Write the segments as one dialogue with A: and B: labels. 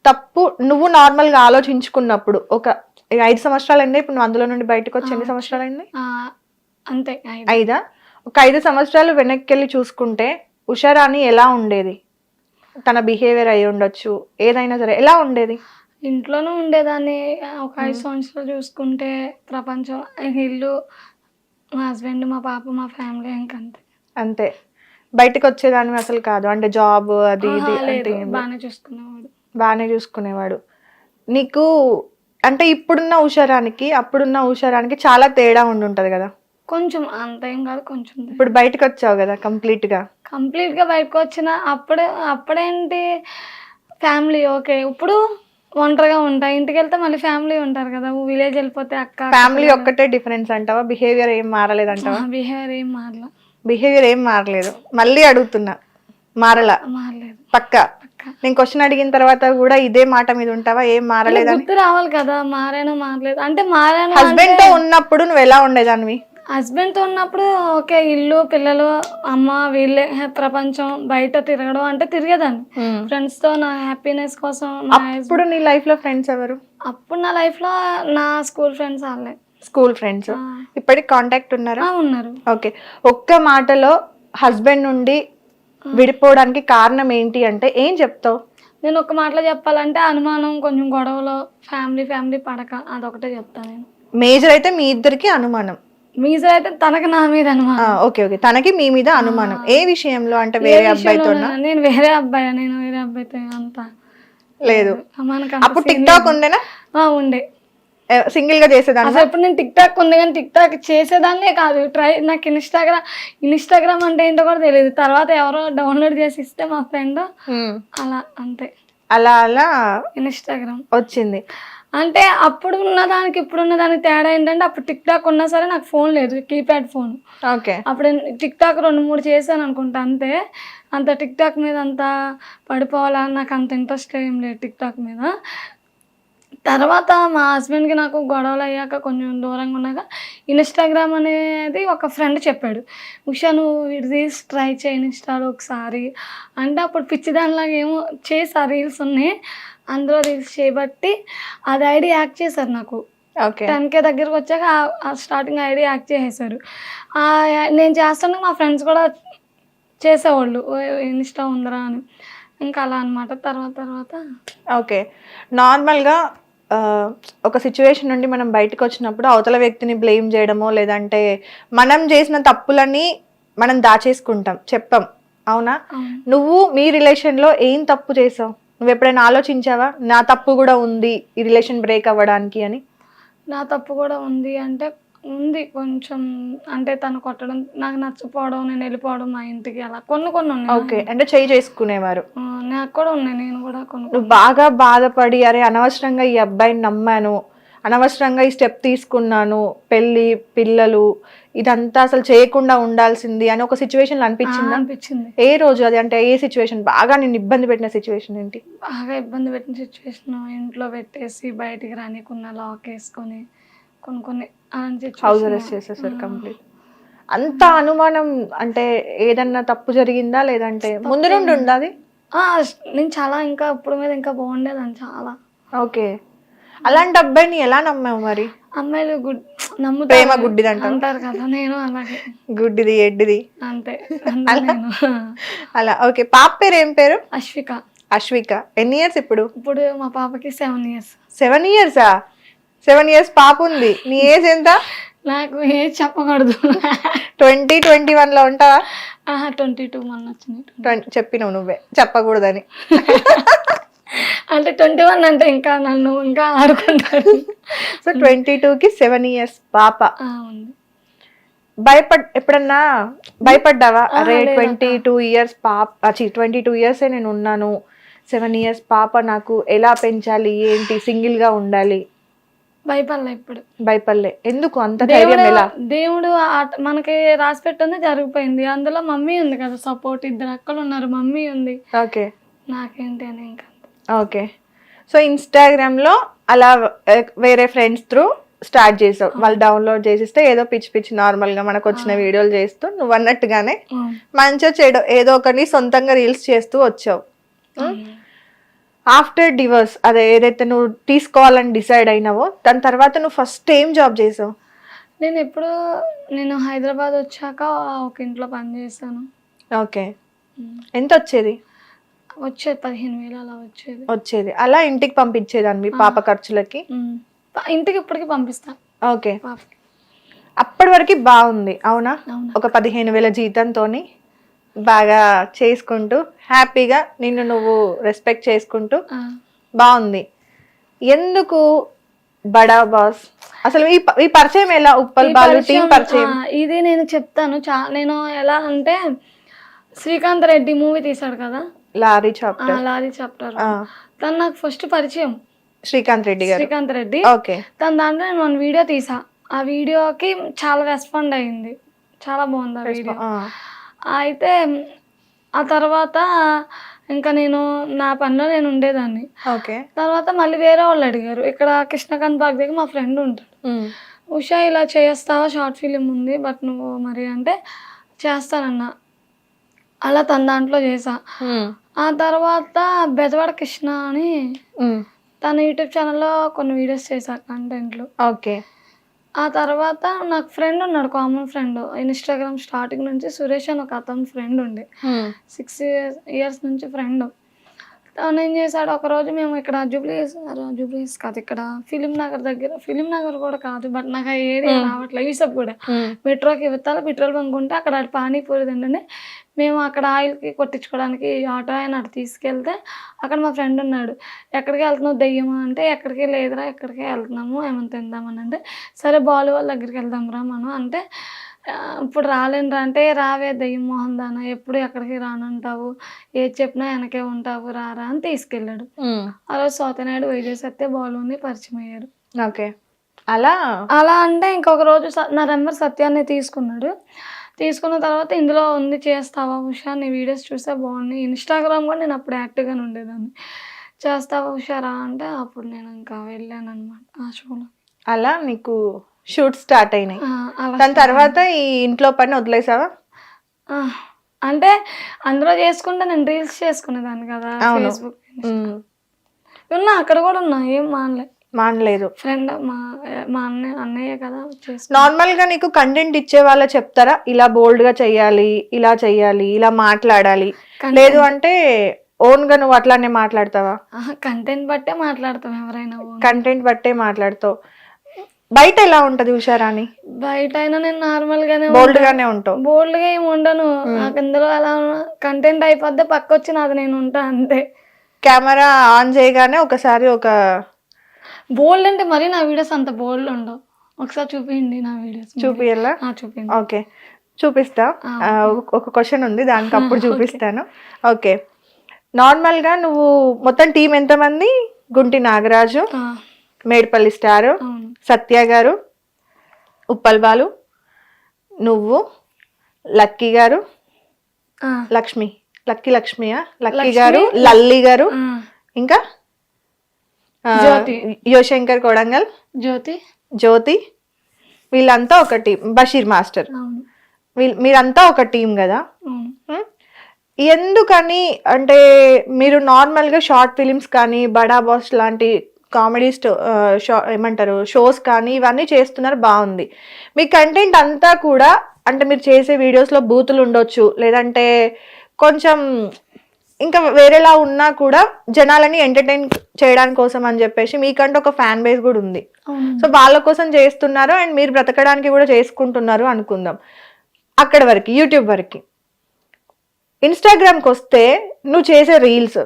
A: తప్పు నువ్వు నార్మల్ గా ఆలోచించుకున్నప్పుడు ఒక 5 సంవత్సరాలు అయింది ఇప్పుడు నువ్వు అందులో నుండి బయటకు వచ్చి ఎన్ని సంవత్సరాలు అయింది?
B: అంతే
A: 5. ఒక 5 సంవత్సరాలు వెనక్కి వెళ్ళి చూసుకుంటే ఉషారాణి ఎలా ఉండేది? తన బిహేవియర్ అయి ఉండొచ్చు, ఏదైనా సరే ఎలా ఉండేది?
B: ఇంట్లోనే ఉండేదాన్ని. ఒక 5 సంవత్సరాలు చూసుకుంటే ప్రపంచం, ఇల్లు, మా హస్బెండ్, మా పాప, మా ఫ్యామిలీ, ఇంకంతే.
A: అంతే. బయటకు వచ్చేదాన్ని అసలు కాదు అంటే జాబ్ అది ఇది అంటే బాగానే చూసుకునేవాడు. నీకు అంటే ఇప్పుడున్న ఉషారానికి అప్పుడున్న ఉషారానికి చాలా తేడా ఉండుంటది కదా?
B: కొంచెం, అంత ఏం కాదు, కొంచెం.
A: ఇప్పుడు బయటకు వచ్చావు కదా కంప్లీట్ గా
B: బయటకు వచ్చిన అప్పుడేంటి ఫ్యామిలీ ఓకే. ఇప్పుడు ఒంటరిగా ఉంటా, ఇంటికి వెళ్తే మళ్ళీ ఫ్యామిలీ ఉంటారు కదా. విలేజ్ వెళ్ళిపోతే అక్క
A: ఫ్యామిలీ ఒక్కటే డిఫరెన్స్ అంటావా? బిహేవియర్ ఏం మారలేదంటావా?
B: బిహేవియర్ ఏం
A: మారలేదు. మళ్ళీ అడుగుతున్నా, మారలేదు పక్కా? నేను క్వశ్చన్ అడిగిన తర్వాత కూడా ఇదే మాట మీద ఉంటావా? ఏం మారలేదు?
B: గుర్తు రావాలి కదా, మారలేదు అంటే మారాను.
A: హస్బెండ్ తో ఉన్నప్పుడు నువ్వు ఎలా ఉండేదానివి?
B: హస్బెండ్ తో ఉన్నప్పుడు ఓకే, ఇల్లు, పిల్లలు, అమ్మ, వీళ్ళే ప్రపంచం, బయట తిరగడం అంటే తిరిగేదాన్ని ఫ్రెండ్స్ తో, నా హ్యాపీనెస్ కోసం.
A: అప్పుడు నీ లైఫ్ లో ఫ్రెండ్స్ ఎవరు?
B: అప్పుడు నా లైఫ్ లో నా స్కూల్ ఫ్రెండ్స్ వాళ్ళే.
A: స్కూల్ ఫ్రెండ్స్ ఇప్పటికి కాంటాక్ట్ ఉన్నారా?
B: ఉన్నారు.
A: ఓకే. ఒక్క మాటలో హస్బెండ్ నుండి విడిపోవడానికి కారణం ఏంటి అంటే ఏం చెప్తావు?
B: నేను ఒక మాటలో చెప్పాలంటే అనుమానం, కొంచెం గొడవలు, ఫ్యామిలీ పడక, అదొకటే చెప్తాను నేను.
A: మేజర్ అయితే మీ ఇద్దరికి అనుమానం?
B: మేజర్ అయితే తనకి నా మీద అనుమానం.
A: ఓకే ఓకే, తనకి మీ మీద అనుమానం. ఏ విషయంలో? అంటే వేరే అబ్బాయితో?
B: నేను వేరే అబ్బాయితో అంతా
A: లేదు. అప్పుడు టిక్ టాక్ ఉండేనా?
B: ఉండే.
A: సింగిల్ గా చేసేదాన్ని?
B: అసలు ఇప్పుడు నేను టిక్ టాక్ ఉంది కానీ టిక్ టాక్ చేసేదాన్నే కాదు. నాకు ఇన్స్టాగ్రామ్ అంటే ఏంటో కూడా తెలియదు. తర్వాత ఎవరో డౌన్లోడ్ చేసి ఇస్తే మా ఫ్రెండ్, అలా అంతే.
A: అలా అలా
B: ఇన్స్టాగ్రామ్
A: వచ్చింది.
B: అంటే అప్పుడు ఉన్నదానికి ఇప్పుడున్న దానికి తేడా ఏంటంటే అప్పుడు టిక్ టాక్ ఉన్నా సరే నాకు ఫోన్ లేదు, కీప్యాడ్ ఫోన్.
A: ఓకే.
B: అప్పుడు టిక్ టాక్ 2-3 చేశాను అనుకుంటా అంతే. అంత టిక్ టాక్ మీద అంత పడిపోవాలని నాకు అంత ఇంట్రెస్ట్ ఏం లేదు టిక్ టాక్ మీద. తర్వాత మా హస్బెండ్కి నాకు గొడవలు అయ్యాక కొంచెం దూరంగా ఉన్నాక ఇన్స్టాగ్రామ్ అనేది ఒక ఫ్రెండ్ చెప్పాడు, ఉషా నువ్వు ఇది ట్రై చేయి ఇన్స్టాలో ఒకసారి అంటే. అప్పుడు పిచ్చిదానిలాగా ఏమో చేసా, రీల్స్ ఉన్నాయి అందులో రీల్స్ చేయబట్టి అది ఐడి యాక్ట్ చేశారు నాకు. 10K దగ్గరకు వచ్చాక స్టార్టింగ్ ఐడి యాక్ట్ చేసేసారు. నేను చేస్తాను, మా ఫ్రెండ్స్ కూడా చేసేవాళ్ళు ఇన్స్టా ఉందరా అని. ఇంకా అలా అనమాట. తర్వాత
A: ఓకే. నార్మల్గా ఒక సిచ్యువేషన్ నుండి మనం బయటకు వచ్చినప్పుడు అవతల వ్యక్తిని బ్లేమ్ చేయడమో లేదంటే మనం చేసిన తప్పులని మనం దాచేసుకుంటాం, చెప్పం, అవునా? నువ్వు మీ రిలేషన్లో ఏం తప్పు చేసావు? నువ్వు ఎప్పుడైనా ఆలోచించావా నా తప్పు కూడా ఉంది ఈ రిలేషన్ బ్రేక్ అవ్వడానికి అని?
B: నా తప్పు కూడా ఉంది అంటే ఉంది కొంచెం. అంటే తను కొట్టడం, నాకు నచ్చపోవడం, నేను వెళ్ళిపోవడం మా ఇంటికి, అలా కొన్ని ఉన్నాయి.
A: ఓకే. అంటే చేసుకునేవారు.
B: నాకు కూడా ఉన్నాయి. నేను కూడా
A: నువ్వు బాగా బాధపడి అరే అనవసరంగా ఈ అబ్బాయిని నమ్మాను, అనవసరంగా ఈ స్టెప్ తీసుకున్నాను, పెళ్లి, పిల్లలు ఇదంతా అసలు చేయకుండా ఉండాల్సింది అని ఒక సిచ్యువేషన్
B: అనిపించింది.
A: ఏ రోజు అది? అంటే ఏ సిచ్యువేషన్ బాగా నేను ఇబ్బంది పెట్టిన సిచ్యువేషన్ ఏంటి?
B: బాగా ఇబ్బంది పెట్టిన సిచ్యువేషన్ ఇంట్లో పెట్టేసి బయటికి రానికున్న లాక్ వేసుకొని కొన్ని
A: హౌస్ అరెస్ట్ చేసేసారు కంప్లీట్. అంత అనుమానం అంటే ఏదన్నా తప్పు జరిగిందా లేదంటే ముందు నుండి ఉండాలి?
B: నేను చాలా ఇంకా ఇప్పుడు మీద ఇంకా బాగుండేదని చాలా.
A: ఓకే. అలాంటి అబ్బాయిని ఎలా నమ్మావు మరి?
B: అమ్మాయిలు
A: ప్రేమ గుడ్డిది
B: అంటారు కదా, నేను అలాగే
A: గుడ్డిది ఎడ్డిది
B: అంతే.
A: అలా. ఓకే. పాప పేరు ఏం పేరు?
B: అశ్విక.
A: ఎన్ని ఇయర్స్ ఇప్పుడు?
B: ఇప్పుడు మా పాపకి 7 years.
A: 7 years? 7 years పాప ఉంది. నీ ఏజ్ ఎంత?
B: నాకు ఏజ్ చెప్పకూడదు.
A: 20-21 లో ఉంటావా?
B: 22 మొన్న వచ్చింది.
A: చెప్పినావు నువ్వే చెప్పకూడదని.
B: అంటే 21 అంటే ఇంకా నన్ను ఇంకా ఆడుకుంటారు.
A: సో 22కి 7 years పాప. ఎప్పుడన్నా భయపడ్డావా? అరే 22 years పాప, 22 years నేను ఉన్నాను, 7 years పాప, నాకు ఎలా పెంచాలి ఏంటి, సింగిల్ గా ఉండాలి? భయపడలే. ఎందుకు అంత ధైర్యం? ఎలా?
B: దేవుడు మనకి రాసి పెట్టింది జరిగిపోయింది. అందులో మమ్మీ ఉంది కదా సపోర్ట్, 2 అక్కలు ఉన్నారు, మమ్మీ ఉంది.
A: ఓకే.
B: నాకేంటి అని ఇంకా.
A: ఓకే. సో ఇన్స్టాగ్రామ్ లో అలా వేరే ఫ్రెండ్స్ త్రూ స్టార్ట్ చేసావు. వాళ్ళు డౌన్లోడ్ చేసిస్తే ఏదో పిచ్చి నార్మల్ గా మనకు వచ్చిన వీడియోలు చేస్తూ నువ్వు అన్నట్టుగానే మంచిగా ఏదో ఒకటి సొంతంగా రీల్స్ చేస్తూ వచ్చావు. ఆఫ్టర్ డివోర్స్ అదే ఏదైతే నువ్వు తీసుకోవాలని డిసైడ్ అయినావో దాని తర్వాత నువ్వు ఫస్ట్ ఏం జాబ్ చేసావు?
B: నేను హైదరాబాద్ వచ్చాక ఒక ఇంట్లో పని చేశాను.
A: ఓకే. ఎంత వచ్చేది?
B: వచ్చేది 15,000 అలా వచ్చేది.
A: అలా ఇంటికి పంపించేదాన్ని మీ పాప ఖర్చులకి?
B: ఇంటికి ఇప్పటికి పంపిస్తాను.
A: ఓకే. అప్పటి వరకు బాగుంది అవునా? ఒక 15,000 జీతంతోని బాగా చేసుకుంటూ హ్యాపీగా నిన్ను నువ్వు రెస్పెక్ట్ చేసుకుంటూ బాగుంది. ఎందుకు బడా బాస్? అసలు ఈ పరిచయం ఎలా? ఉప్పల్ బాలు టీం పరిచయం
B: ఇది నేను చెప్తాను. నేను ఎలా అంటే శ్రీకాంత్ రెడ్డి మూవీ తీసాడు కదా, లారీ చాప్టర్, తను నాకు ఫస్ట్ పరిచయం. శ్రీకాంత్ రెడ్డి.
A: ఓకే.
B: తన దాంట్లో నేను 1 వీడియో తీసా. ఆ వీడియోకి చాలా రెస్పాండ్ అయ్యింది, చాలా బాగుంది ఆ వీడియో. అయితే ఆ తర్వాత ఇంకా నేను నా పనిలో నేను ఉండేదాన్ని. తర్వాత మళ్ళీ వేరే వాళ్ళు అడిగారు. ఇక్కడ కృష్ణకాంత్ బాగ్ దగ్గర మా ఫ్రెండ్ ఉంటాడు. ఉషా ఇలా చేస్తావా, షార్ట్ ఫిలిం ఉంది బట్ నువ్వు మరి అంటే చేస్తానన్నా. అలా తన దాంట్లో చేసా. ఆ తర్వాత బెజవాడ కృష్ణ అని తన యూట్యూబ్ ఛానల్లో కొన్ని వీడియోస్ చేశా, కంటెంట్లు.
A: ఓకే.
B: ఆ తర్వాత నాకు ఫ్రెండ్ ఉన్నాడు, కామన్ ఫ్రెండ్. ఇన్స్టాగ్రామ్ స్టార్టింగ్ నుంచి సురేష్ అని ఒక అతను ఫ్రెండ్ ఉండే, 6 years నుంచి ఫ్రెండ్. తను ఏం చేశాడు, ఒకరోజు మేము ఇక్కడ జూబ్లీస్ కాదు, ఇక్కడ ఫిలిం నగర్ దగ్గర, ఫిలిం నగర్ కూడా కాదు బట్ నాకు ఆ ఏరియా రావట్లేదు, యూసఫ్ కూడా మెట్రోకి ఇవ్వాలి, పెట్రోల్ బంక్ ఉంటే అక్కడ పానీపూరి తింటే మేము అక్కడ ఆయిల్కి కొట్టించుకోవడానికి ఆటో ఆయన అటు తీసుకెళ్తే అక్కడ మా ఫ్రెండ్ ఉన్నాడు. ఎక్కడికి వెళ్తున్నావు దెయ్యమా అంటే, ఎక్కడికి లేదురా ఎక్కడికి వెళ్తున్నాము ఏమైనా తిందామని అంటే, సరే బాలు వాళ్ళ దగ్గరికి వెళ్దాం రా మనం అంటే, ఇప్పుడు రాలేనురా అంటే, రావే దెయ్యం మోహన్ దానా, ఎప్పుడు ఎక్కడికి రానంటావు, ఏది చెప్పినా వెనకే ఉంటావు, రారా అని తీసుకెళ్ళాడు. ఆ రోజు సోతనాయుడు వైజేసత్తే బాలుని పరిచయం అయ్యారు.
A: ఓకే. అలా
B: అంటే ఇంకొక రోజు నా నెంబర్ సత్యాన్ని తీసుకున్నాడు. తీసుకున్న తర్వాత ఇందులో ఉంది చేస్తావా ఉషా, నీ వీడియోస్ చూస్తే బాగున్నాయి, ఇన్స్టాగ్రామ్ కూడా నేను అప్పుడు యాక్టివ్గానే ఉండేదాన్ని, చేస్తావా ఉషా రా అంటే అప్పుడు నేను ఇంకా వెళ్ళాను అనమాట ఆ షోలో.
A: అలా నీకు షూట్ స్టార్ట్ అయినాయి. దాని తర్వాత ఈ ఇంట్లో పని వదిలేసావా?
B: అంటే అందులో చేసుకుంటే నేను రీల్స్ చేసుకునేదాన్ని కదా, ఫేస్బుక్ ఉన్నా, అక్కడ కూడా ఉన్నా, ఏం మానలేదు. ఫ్రెండ్ మా అన్నయ్య కదా.
A: నార్మల్ గా నీకు కంటెంట్ ఇచ్చే వాళ్ళ చెప్తారా ఇలా బోల్డ్ గా చెయ్యాలి, ఇలా చెయ్యాలి, ఇలా మాట్లాడాలి, లేదు అంటే ఓన్ గా నువ్వు అట్లానే మాట్లాడతావా?
B: కంటెంట్ బట్టే మాట్లాడతాం, ఎవరైనా
A: కంటెంట్ బట్టే మాట్లాడతావు. బయట ఎలా ఉంటది ఉషారాణి?
B: బయట అయినా నేను నార్మల్ గానే
A: బోల్డ్ గానే ఉంటావు.
B: బోల్డ్ గా ఏమి ఉండను, నాకు ఇందులో ఎలా కంటెంట్ అయిపోద్ది పక్క వచ్చి నాది నేను ఉంటా అంతే.
A: కెమెరా ఆన్ చేయగానే ఒకసారి ఒక
B: బోల్డ్ అంటే మరి నా వీడియోస్ అంత బోల్డ్ ఉండవు. ఒకసారి చూపించండి నా వీడియోస్.
A: చూపియాలా?
B: చూపించండి.
A: ఓకే చూపిస్తా. ఒక క్వశ్చన్ ఉంది దానికి అప్పుడు చూపిస్తాను. ఓకే. నార్మల్ గా నువ్వు మొత్తం టీం ఎంతమంది? గుంటి నాగరాజు, మేడ్పల్లి స్టార్, సత్య గారు, ఉప్పల్ బాలు, నువ్వు, లక్కీ గారు, లక్కీ గారు, లల్లి గారు, ఇంకా యువశంకర్ కొడంగల్, జ్యోతి, వీళ్ళంతా ఒక టీం. బషీర్ మాస్టర్, మీరంతా ఒక టీం కదా. ఎందుకని అంటే మీరు నార్మల్గా షార్ట్ ఫిలిమ్స్ కానీ బడా బాస్ లాంటి కామెడీ ఏమంటారు షోస్ కానీ ఇవన్నీ చేస్తున్నారు, బాగుంది. మీ కంటెంట్ అంతా కూడా అంటే మీరు చేసే వీడియోస్లో బూతులు ఉండొచ్చు, లేదంటే కొంచెం ఇంకా వేరేలా ఉన్నా కూడా జనాలని ఎంటర్టైన్ చేయడానికి కోసం అని చెప్పేసి మీకంటే ఒక ఫ్యాన్ బేస్ కూడా ఉంది. సో వాళ్ళ కోసం చేస్తున్నారు అండ్ మీరు బ్రతకడానికి కూడా చేసుకుంటున్నారు అనుకుందాం. అక్కడ వరకు యూట్యూబ్ వరకు. ఇన్స్టాగ్రామ్కి వస్తే నువ్వు చేసే రీల్స్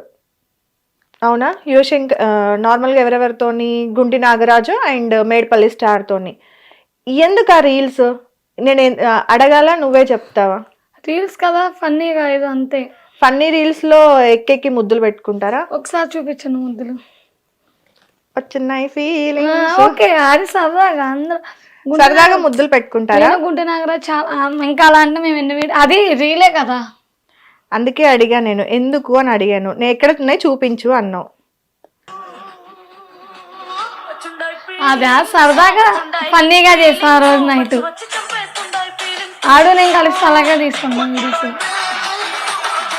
A: అవునా, యువశంకర్ నార్మల్గా ఎవరెవరితోని, గుంటి నాగరాజు అండ్ మేడ్పల్లి స్టార్తోని, ఎందుకు ఆ రీల్స్? నేను అడగాల, నువ్వే చెప్తావా?
B: రీల్స్ కదా ఫన్నీగా, ఇది అంతే.
A: ఫన్నీ రీల్స్ లో ఎక్కెక్కి ముద్దులు పెట్టుకుంటారా?
B: ఒకసారి చూపించను ముద్దులు,
A: వచ్చినాయి ఫీలింగ్.
B: ఓకే అది సరదాగా, అందరూ
A: సరదాగా ముద్దులు పెట్టుకుంటారా?
B: గుంటి నాగరాజు చాలా, ఇంకా అలా అంటే మేము ఎన్ని అది రీలే కదా,
A: అందుకే అడిగా నేను ఎందుకు అని అడిగాను. నేను ఎక్కడ ఉన్నాయి చూపించు అన్నావు.
B: అదే సరదాగా ఫన్నీగా చేసా ఆ రోజు నైట్. ఆడు నేను కలిసి అలాగే తీసుకున్నాను వీడియోస్.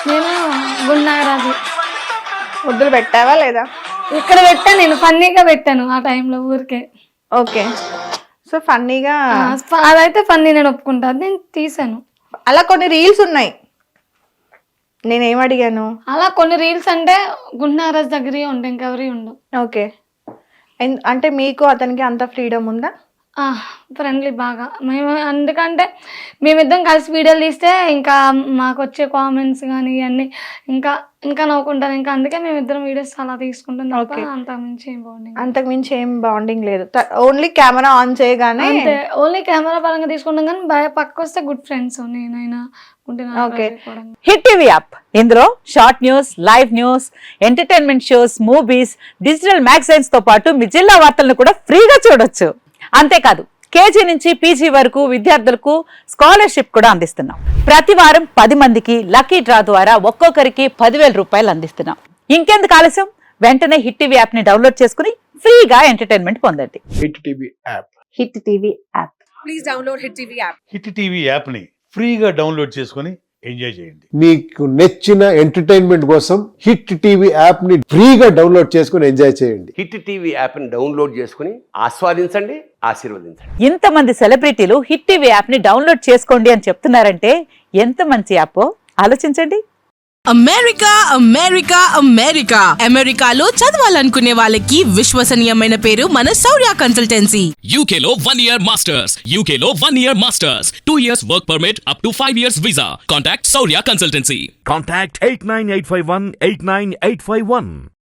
B: నేను గుండారాజు
A: ముద్దులు పెట్టావా లేదా?
B: ఇక్కడ పెట్టాను, నేను ఫన్నీగా పెట్టాను ఆ టైంలో ఊరికే.
A: ఓకే, సో ఫన్నీగా
B: అదైతే ఫన్నీ, నేను ఒప్పుకుంటా, అది నేను తీసాను.
A: అలా కొన్ని రీల్స్ ఉన్నాయి. నేనేం అడిగాను,
B: అలా కొన్ని రీల్స్ అంటే గుండారాజ్ దగ్గర ఉండే, ఇంకెవరి ఉండవు.
A: ఓకే, అంటే మీకు అతనికి అంత ఫ్రీడమ్ ఉందా?
B: ఫ్రెండ్లీ బాగా మేము, ఎందుకంటే మేమిద్దరం కలిసి వీడియోలు తీస్తే ఇంకా మాకు వచ్చే కామెంట్స్ కానీ ఇవన్నీ ఇంకా ఇంకా నవ్వుకుంటాను, ఇంకా అందుకే మేమిద్దరం వీడియోస్ అలా తీసుకుంటాం తప్ప
A: అంతకు మించి ఏం బాండింగ్ లేదు. ఓన్లీ కెమెరా ఆన్ చేయగానే
B: అంతే, ఓన్లీ కెమెరా పరంగా తీసుకుంటాం కానీ పక్కకు వస్తే గుడ్ ఫ్రెండ్స్ నేనైనా.
A: ఓకే,
C: హిట్ టీవీ యాప్, ఇందులో short news, live news, entertainment shows, movies, digital magazines తో పాటు మీ జిల్లా వార్తలను కూడా ఫ్రీగా చూడొచ్చు. అంతేకాదు కేజీ నుంచి పీజీ వరకు విద్యార్థులకు స్కాలర్షిప్ కూడా అందిస్తున్నాం. ప్రతి వారం 10 మందికి లక్కీ డ్రా ద్వారా ఒక్కొక్కరికి 10,000 రూపాయలు అందిస్తున్నాం. ఇంకెందుకు ఆలస్యం, వెంటనే హిట్ టీవీ యాప్ ని డౌన్లోడ్ చేసుకుని ఫ్రీగా ఎంటర్టైన్మెంట్ పొందండి.
D: Hit TV app.
C: Hit TV app.
E: Please download hit TV app.
D: Hit TV app ని ఫ్రీగా డౌన్లోడ్ చేసుకొని ఎంజాయ్ చేయండి.
F: మీకు నచ్చిన ఎంటర్టైన్మెంట్ కోసం హిట్ టీవీ యాప్ ని ఫ్రీగా డౌన్లోడ్ చేసుకొని ఎంజాయ్ చేయండి.
G: హిట్ టీవీ యాప్ని డౌన్లోడ్ చేసుకుని ఆస్వాదించండి, ఆశీర్వదించండి.
C: ఇంతమంది సెలబ్రిటీలు హిట్ టీవీ యాప్ ని డౌన్లోడ్ చేసుకోండి అని చెప్తున్నారంటే ఎంత మంచి యాప్ ఆలోచించండి.
E: అమెరికా అమెరికా అమెరికా అమెరికాలో చదవాలనుకునే వాళ్ళకి విశ్వసనీయమైన పేరు మన శౌర్య consultancy.
H: UK Law 1 Year Masters. UK Law 1 Year Masters. 2 years work permit up to 5 years visa. Contact Saurya Consultancy.
I: Contact 89851 89851.